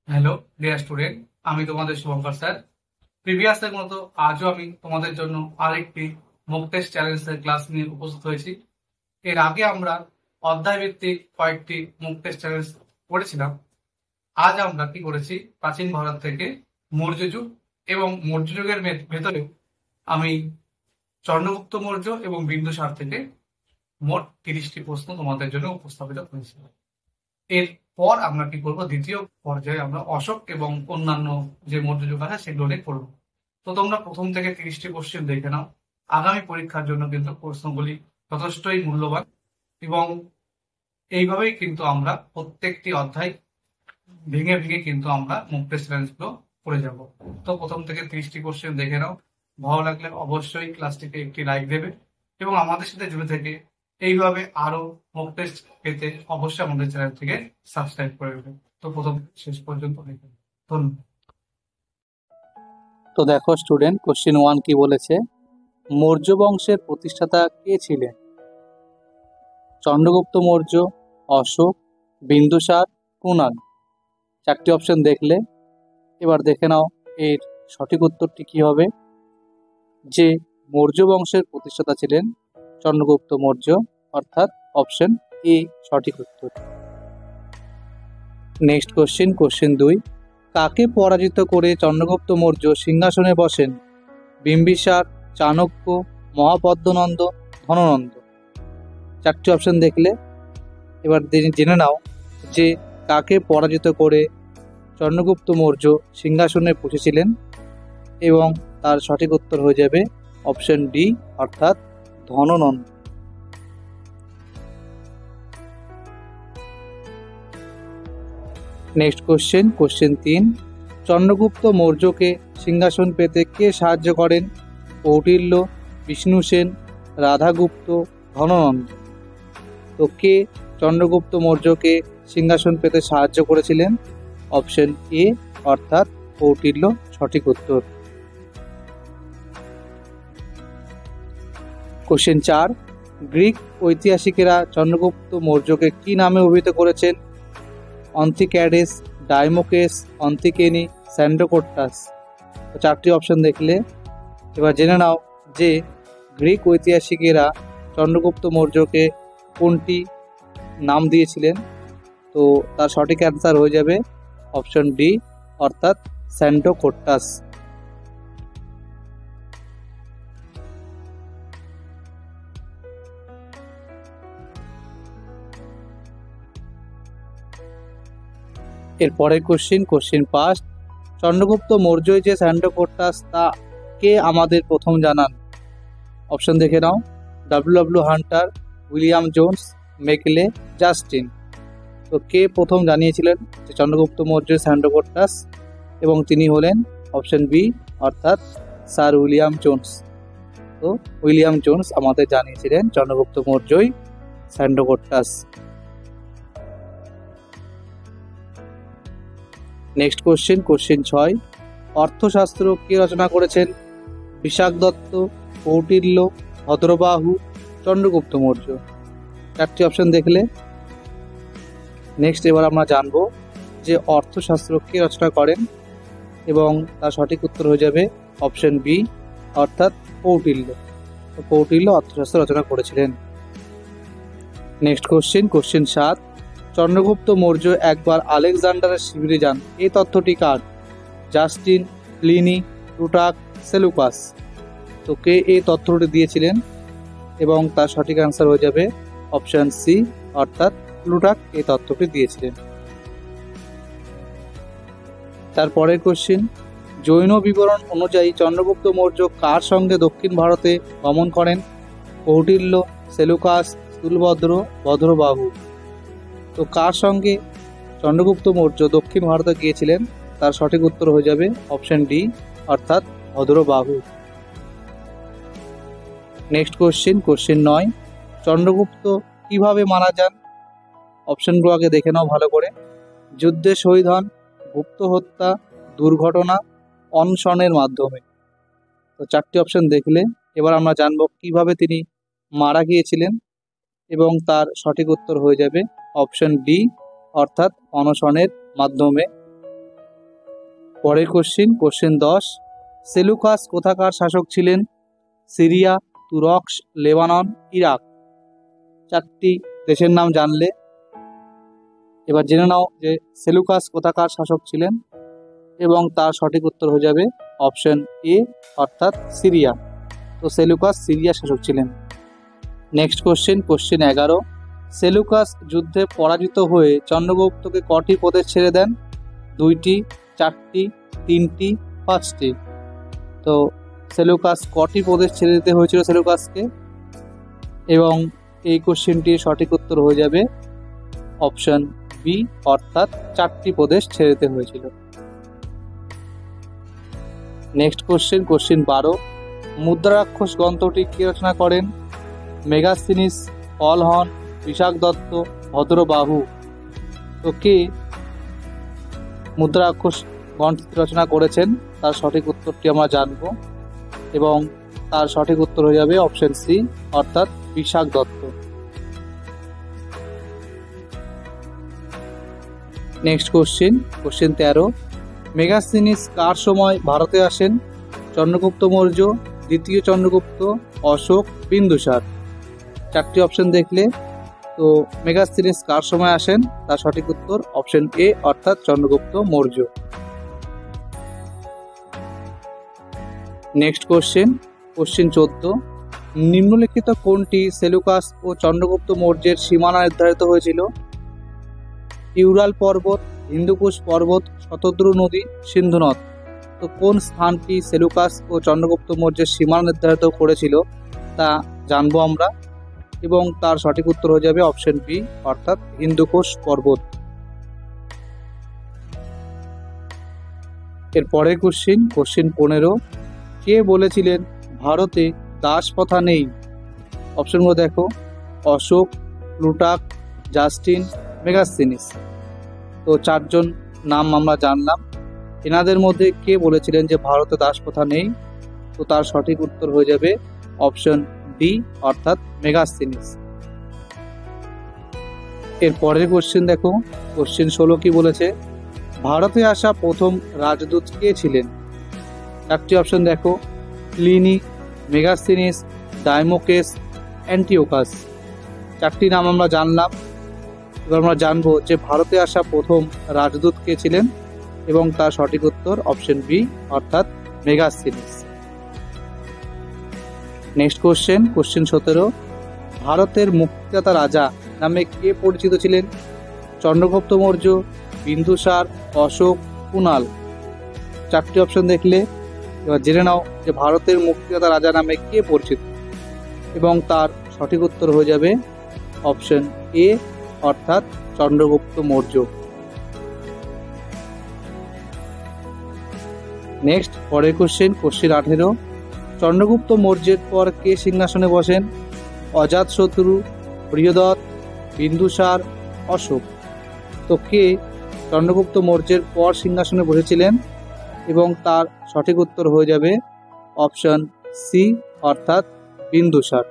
Hello dear student, আমি তোমাদের Shubhankar sir. প্রিভিয়াসের মতো আজও আমি তোমাদের জন্য আরেকটি মক টেস্ট চ্যালেঞ্জের ক্লাস নিয়ে উপস্থিত হয়েছি। এর আগে আমরা অধ্যায় ভিত্তিক কয়েকটি মক টেস্ট চ্যালেঞ্জ করেছিলাম। আজ আমরা কি করেছি, প্রাচীন ভারত থেকে মৌর্য যুগ এবং মৌর্য যুগের ভেতরে আমি চন্দ্রগুপ্ত মৌর্য এবং বিন্দুসার থেকে মোট 30টি প্রশ্ন তোমাদের জন্য উপস্থাপিত করেছিলাম। এরপর আমরা কি করবো, দ্বিতীয় পর্যায়ে আমরা অশোক এবং অন্যান্য যে মৌর্য যুগ আছে সেগুলো নিয়ে পড়বো। তো তোমরা প্রথম থেকে 30টি কোশ্চেন দেখে নাও। আগামী পরীক্ষার জন্য কিন্তু প্রশ্নগুলি যথেষ্টই মূল্যবান এবং এইভাবেই কিন্তু আমরা প্রত্যেকটি অধ্যায় ভেঙে ভেঙে কিন্তু আমরা মক টেস্ট চ্যালেঞ্জ গুলো করে যাব। তো প্রথম থেকে 30টি কোশ্চেন দেখে নাও। ভালো লাগলে অবশ্যই ক্লাসটিকে একটি লাইক দেবে এবং আমাদের সাথে জুড়ে থেকে এইভাবে আরো মক টেস্ট পেতে অবশ্যই আমাদের চ্যানেলটিকে সাবস্ক্রাইব করে দেবে। তো প্রথম শেষ পর্যন্ত দেখে ধন্যবাদ। তো দেখো স্টুডেন্ট, কোশ্চেন 1 কি বলেছে? মৌর্য বংশের প্রতিষ্ঠাতা কে ছিলেন? চন্দ্রগুপ্ত মৌর্য, অশোক, বিন্দুসার, কুণাল। 4টি অপশন দেখলে এবার দেখে নাও এর সঠিক উত্তরটি কি হবে। যে মৌর্য বংশের প্রতিষ্ঠাতা ছিলেন চন্দ্রগুপ্ত মৌর্য, অর্থাৎ অপশন এ সঠিক উত্তর। নেক্সট কোশ্চেন 2, কাকে পরাজিত করে চন্দ্রগুপ্ত মৌর্য সিংহাসনে বসেন? বিম্বিসার, চাণক্য, মহাপদ্মনন্দ, ধননন্দ। 4টি অপশন দেখলে এবার জেনে নাও যে কাকে পরাজিত করে চন্দ্রগুপ্ত মৌর্য সিংহাসনে বসেছিলেন, এবং তার সঠিক উত্তর হয়ে যাবে অপশন ডি, অর্থাৎ ধননন্দ। নেক্সট কোশ্চেন 3, চন্দ্রগুপ্ত মৌর্যকে সিংহাসন পেতে কে সাহায্য করেন? কৌটিল্য, বিষ্ণুসেন, রাধাগুপ্ত, ধননন্দ। তো কে চন্দ্রগুপ্ত মৌর্যকে সিংহাসন পেতে সাহায্য করেছিলেন? অপশন এ, অর্থাৎ কৌটিল্য সঠিক উত্তর। কোশ্চেন 4, গ্রিক ঐতিহাসিকেরা চন্দ্রগুপ্ত মৌর্যকে কি নামে অভিহিত করেছেন? অন্থিক্যাডিস, ডাইমোকেস, অন্থিকেনি, স্যান্ডোকোট্টাস। 4টি অপশন দেখলে এবার জেনে নাও যে গ্রিক ঐতিহাসিকেরা চন্দ্রগুপ্ত মৌর্যকে কোনটি নাম দিয়েছিলেন। তো তার সঠিক অ্যান্সার হয়ে যাবে অপশন ডি, অর্থাৎ স্যান্ডোকোট্টাস। এরপরের কোশ্চেন 5, চন্দ্রগুপ্ত মৌর্যই যে স্যান্ডোকোট্টাস তা কে আমাদের প্রথম জানান? অপশন দেখে নাও। W Hunter, William Jones, Macaulay, Justin. তো কে প্রথম জানিয়েছিলেন যে চন্দ্রগুপ্ত মৌর্য স্যান্ডোকোট্টাস? এবং তিনি হলেন অপশন বি, অর্থাৎ স্যার উইলিয়াম জোন্স। তো উইলিয়াম জোন্স আমাদের জানিয়েছিলেন চন্দ্রগুপ্ত মৌর্যই স্যান্ডোকোট্টাস। নেক্সট কোশ্চেন 6, অর্থশাস্ত্র কে রচনা করেছেন? বিশাখ দত্ত, কৌটিল্য, ভদ্রবাহু, চন্দ্রগুপ্ত মৌর্য। 4টি অপশন দেখলে নেক্সট এবার আমরা জানবো যে অর্থশাস্ত্র কে রচনা করেন, এবং তার সঠিক উত্তর হয়ে যাবে অপশন বি, অর্থাৎ কৌটিল্য। কৌটিল্য অর্থশাস্ত্র রচনা করেছিলেন। নেক্সট কোশ্চেন 7, চন্দ্রগুপ্ত মৌর্য একবার আলেকজান্ডারের শিবিরে যান, এই তথ্যটি কার? Justin, Pliny, Plutarch, Seleucus. তো কে এই তথ্যটি দিয়েছিলেন? এবং তার সঠিক অ্যান্সার হয়ে যাবে অপশন সি, অর্থাৎ প্লুটার্ক এই তথ্যটি দিয়েছিলেন। তারপরের কোশ্চেন, জৈন বিবরণ অনুযায়ী চন্দ্রগুপ্ত মৌর্য কার সঙ্গে দক্ষিণ ভারতে গমন করেন? কৌটিল্য, সেলুকাস, স্থূলভদ্র, ভদ্রবাহু। তো কার সঙ্গে চন্দ্রগুপ্ত মৌর্য দক্ষিণ ভারতে গিয়েছিলেন? তার সঠিক উত্তর হয়ে যাবে অপশন ডি, অর্থাৎ ভদ্রবাহু। নেক্সট কোশ্চেন 9, চন্দ্রগুপ্ত কিভাবে মারা যান? অপশনগুলো আগে দেখে নাও ভালো করে। যুদ্ধে শহীদ হন, গুপ্ত হত্যা, দুর্ঘটনা, অনশনের মাধ্যমে। তো 4টি অপশন দেখলে এবার আমরা জানবো কিভাবে তিনি মারা গিয়েছিলেন, এবং তার সঠিক উত্তর হয়ে যাবে অপশন ডি, অর্থাৎ অনশনের মাধ্যমে। পরের কোশ্চেন 10, সেলুকাস কোথাকার শাসক ছিলেন? সিরিয়া, তুরস্ক, লেবানন, ইরাক। 4টি দেশের নাম জানলে, এবার জেনে নাও যে সেলুকাস কোথাকার শাসক ছিলেন, এবং তার সঠিক উত্তর হয়ে যাবে অপশন এ অর্থাৎ সিরিয়া। তো সেলুকাস সিরিয়া শাসক ছিলেন। নেক্সট কোশ্চেন 11, সেলুকাস যুদ্ধে পরাজিত হয়ে চন্দ্রগুপ্তকে কটি প্রদেশ ছেড়ে দেন? 2টি, 4টি, 3টি, 5টি। তো সেলুকাস কটি প্রদেশ ছেড়ে দিতে হয়েছিল সেলুকাসকে, এবং এই কোশ্চেনটির সঠিক উত্তর হয়ে যাবে অপশন বি অর্থাৎ 4টি প্রদেশ ছেড়ে দিতে হয়েছিল। নেক্সট কোশ্চেন 12, মুদ্রারাক্ষস গ্রন্থটি কে রচনা করেন? মেগাস্থিনিস, কলহন, বিশাখ দত্ত, ভদ্রবাহু। তো কে মুদ্রারাক্ষস গ্রন্থটি রচনা করেছেন তার সঠিক উত্তরটি আমরা জানব, এবং তার সঠিক উত্তর হয়ে যাবে অপশন সি অর্থাৎ বিশাখ দত্ত। নেক্সট কোশ্চেন 13, মেগাস্থিনিস কার সময় ভারতে আসেন? চন্দ্রগুপ্ত মৌর্য, দ্বিতীয় চন্দ্রগুপ্ত, অশোক, বিন্দুসার। 4টি অপশন দেখলে, তো মেগাস্থিনিস কার সময় আসেন তার সঠিক উত্তর অপশন এ অর্থাৎ চন্দ্রগুপ্ত মৌর্য। নেক্সট কোশ্চেন 14, নিম্নলিখিত কোনটি সেলুকাস ও চন্দ্রগুপ্ত মৌর্যের সীমানা নির্ধারিত হয়েছিল? ইউরাল পর্বত, হিন্দুকুশ পর্বত, শতদ্রু নদী, সিন্ধু নদ। তো কোন স্থানটি সেলুকাস ও চন্দ্রগুপ্ত মৌর্যের সীমানা নির্ধারিত করেছিল তা জানবো আমরা, এবং তার সঠিক উত্তর হয়ে যাবে অপশন বি অর্থাৎ হিন্দুকুশ পর্বত। এর পরের কোশ্চেন 15, কে বলেছিলেন ভারতে দাস প্রথা নেই? অপশনগুলো দেখো, অশোক, প্লুটার্ক, জাস্টিন, মেগাস্থিনিস। তো 4জন নাম আমরা জানলাম, এনাদের মধ্যে কে বলেছিলেন যে ভারতে দাস প্রথা নেই? তো তার সঠিক উত্তর হয়ে যাবে অপশন ডি অর্থাৎ মেগাস্থিনিস। এর পরের কোশ্চেন দেখো, কোশ্চেন 16 কি বলেছে? ভারতে আসা প্রথম রাজদূত কে ছিলেন? 4টি অপশন দেখো, প্লিনি, মেগাস্থিনিস, ডাইমোকেস, অ্যান্টিওকাস। 4টি নাম আমরা জানলাম, এবার আমরা জানবো যে ভারতে আসা প্রথম রাজদূত কে ছিলেন, এবং তার সঠিক উত্তর অপশন বি অর্থাৎ মেগাস্থিনিস। নেক্সট কোশ্চেন 17, ভারতের মুক্তিদাতা রাজা নামে কে পরিচিত ছিলেন? চন্দ্রগুপ্ত মৌর্য, বিন্দুসার, অশোক, কুণাল। 4টি অপশন দেখলে, এবার জেনে নাও যে ভারতের মুক্তিদাতা রাজা নামে কে পরিচিত, এবং তার সঠিক উত্তর হয়ে যাবে অপশন এ অর্থাৎ চন্দ্রগুপ্ত মৌর্য। নেক্সট পরের কোশ্চেন 18, চন্দ্রগুপ্ত মৌর্যের পর কে সিংহাসনে বসেন? অজাতশত্রু, বৃহদত্ত, বিন্দুসার, অশোক। তো কে চন্দ্রগুপ্ত মৌর্যের পর সিংহাসনে বসেছিলেন, এবং তার সঠিক উত্তর হয়ে যাবে অপশন সি অর্থাৎ বিন্দুসার।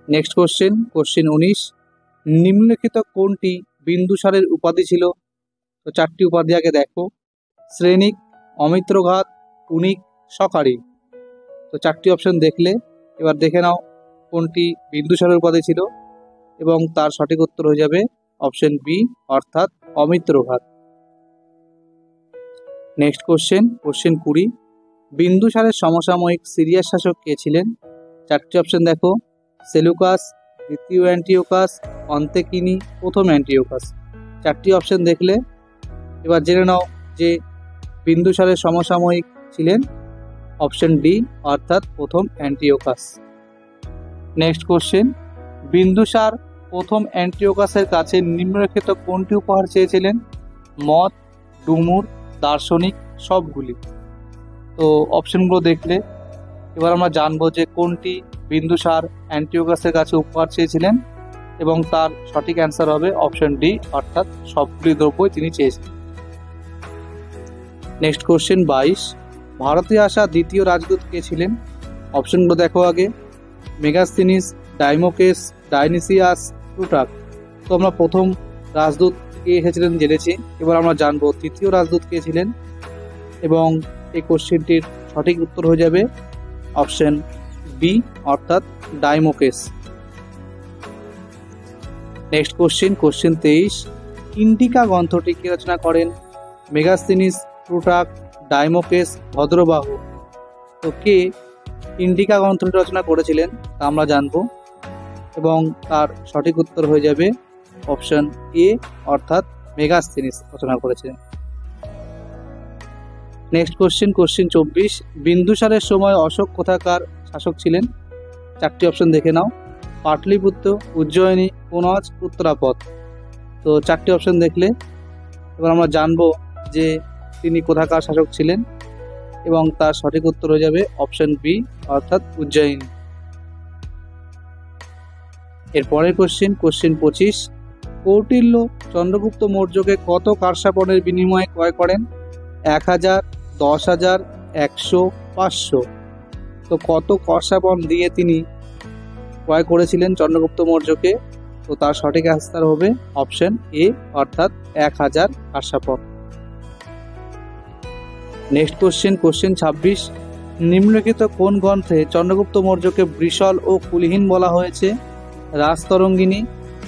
নেক্সট কোশ্চেন 19, নিম্নলিখিত কোনটি বিন্দুসারের উপাধি ছিল? তো 4টি উপাধি আগে দেখো, শ্রেণিক, অমিত্রঘাত, কুনিক, সকারী। তো 4টি অপশন দেখলে, এবার দেখে নাও কোনটি বিন্দুসারের উপাধি ছিল, এবং তার সঠিক উত্তর হয়ে যাবে অপশন বি অর্থাৎ অমিত্রঘাত। নেক্সট কোশ্চেন 20, বিন্দুসারের সমসাময়িক সিরিয়ার শাসক কে ছিলেন? 4টি অপশন দেখো, সেলুকাস, দ্বিতীয় অ্যান্টিওকাস, অন্তেকিনি, প্রথম অ্যান্টিওকাস। 4টি অপশন দেখলে, এবার জেনে নাও যে বিন্দুসারের সমসাময়িক ছিলেন অপশন ডি অর্থাৎ প্রথম অ্যান্টিওকাস। নেক্সট কোশ্চেন, বিন্দুসার প্রথম অ্যান্টিওকাসের কাছে নিম্নলিখিত কোনটি উপহার চেয়েছিলেন? মদ, ডুমুর, দার্শনিক, সবগুলি। তো অপশনগুলো দেখলে এবার আমরা জানবো যে কোনটি বিন্দুসার অ্যান্টিওকাসের কাছে উপহার চেয়েছিলেন, এবং তার সঠিক অ্যান্সার হবে অপশন ডি অর্থাৎ সবগুলি দ্রব্যই তিনি চেয়েছিলেন। নেক্সট কোশ্চেন 22, ভারতে আসা দ্বিতীয় রাজদূত কে ছিলেন? অপশনগুলো দেখো আগে, মেগাস্থিনিস, ডাইমোকেস, ডাইনিসিয়াস, প্লুটার্ক। তো আমরা প্রথম রাজদূত কে এসেছিলেন জেনেছি। এবার আমরা জানবো তৃতীয় রাজদূত কে ছিলেন, এবং এই কোশ্চেনটির সঠিক উত্তর হয়ে যাবে অপশন বি অর্থাৎ ডাইমোকেস। নেক্সট কোশ্চেন 23, ইন্ডিকা গ্রন্থটি কে রচনা করেন? Megasthenes, Plutarch, Deimachus, Bhadrabahu. তো কে ইন্ডিকা গ্রন্থটি রচনা করেছিলেন তা আমরা জানবো, এবং তার সঠিক উত্তর হয়ে যাবে অপশন এ অর্থাৎ মেগাস্তিনিস রচনা করেছিলেন। নেক্সট কোশ্চেন 24, বিন্দুসারের সময় অশোক কোথাকার শাসক ছিলেন? চারটি অপশন দেখে নাও। পাটলিপুত্র, উজ্জয়িনী, কনৌজ, উত্তরাপদ। তো চারটি অপশন দেখলে এবার আমরা জানবো যে তিনি কোথাকার শাসক ছিলেন, এবং তার সঠিক উত্তর হয়ে যাবে অপশন বি অর্থাৎ উজ্জয়িনী। এরপরের কোশ্চেন 25, কৌটিল্য চন্দ্রগুপ্ত মৌর্যকে কত কারসাপনের বিনিময়ে ক্রয় করেন? 1000, 10,000, 100, 500। তো কত কারসাপন দিয়ে তিনি ক্রয় করেছিলেন চন্দ্রগুপ্ত মৌর্যকে? তো তার সঠিক অ্যান্সার হবে অপশন এ অর্থাৎ 1000 কারসাপন। নেক্সট কোশ্চেন 26, নিম্নলিখিত কোন গ্রন্থে চন্দ্রগুপ্ত মৌর্যকে বৃষল ও কুলহীন বলা হয়েছে? রাজতরঙ্গিনী,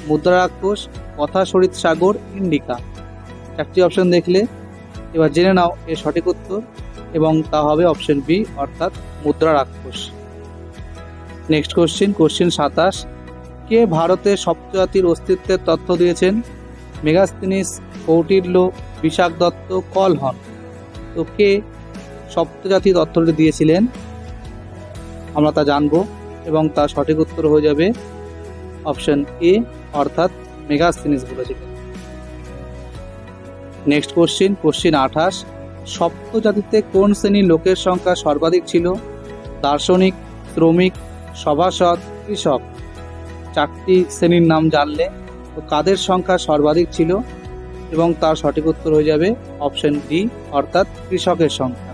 মুদ্রারাক্ষস, কথাসরিত সাগর, ইন্ডিকা। চারটি অপশন দেখলে এবার জেনে নাও এর সঠিক উত্তর, এবং তা হবে অপশন বি অর্থাৎ মুদ্রারাক্ষস। নেক্সট কোশ্চেন 27, কে ভারতে সপ্তজাতির অস্তিত্বের তথ্য দিয়েছেন? মেগাস্তিনিস, কৌটিল্য, বিশাখ দত্ত, কলহন। তো কে সপ্তজাতি তথ্যটি দিয়েছিলেন আমরা তা জানবো, এবং তার সঠিক উত্তর হয়ে যাবে অপশন এ অর্থাৎ মেগাস্তিনিস বলেছিলেন। নেক্সট কোশ্চেন 28, সপ্তজাতিতে কোন শ্রেণীর লোকের সংখ্যা সর্বাধিক ছিল? দার্শনিক, শ্রমিক, সভাসদ, কৃষক। চারটি শ্রেণীর নাম জানলে তো কাদের সংখ্যা সর্বাধিক ছিল, এবং তার সঠিক উত্তর হয়ে যাবে অপশন ডি অর্থাৎ কৃষকের সংখ্যা।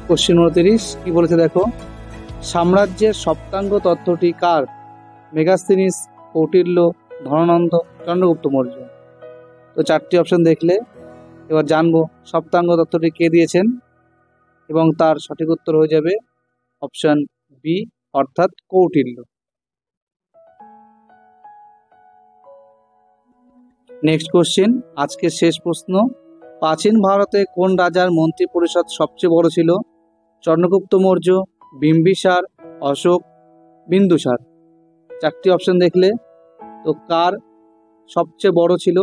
কোশ্চেন 29 কি বলেছে দেখো, সাম্রাজ্যের সপ্তাঙ্গ তত্ত্বটি কার? মেগাস্তিনিস, কৌটিল্য, ধনানন্দ, চন্দ্রগুপ্ত মৌর্য। তো চারটি অপশন দেখলে এবার জানবো সপ্তাঙ্গ তত্ত্বটি কে দিয়েছেন, এবং তার সঠিক উত্তর হয়ে যাবে অপশন বি অর্থাৎ কৌটিল্য। নেক্সট কোশ্চেন আজকের শেষ প্রশ্ন, প্রাচীন ভারতে কোন রাজার মন্ত্রী পরিষদ সবচেয়ে বড় ছিল? চন্দ্রগুপ্ত মৌর্য, বিম্বিসার, অশোক, বিন্দুসার। চারটি অপশন দেখলে তো কার সবচেয়ে বড় ছিল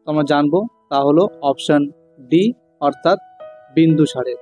তো আমরা জানবো, তা হলো অপশন ডি অর্থাৎ বিন্দুসারের।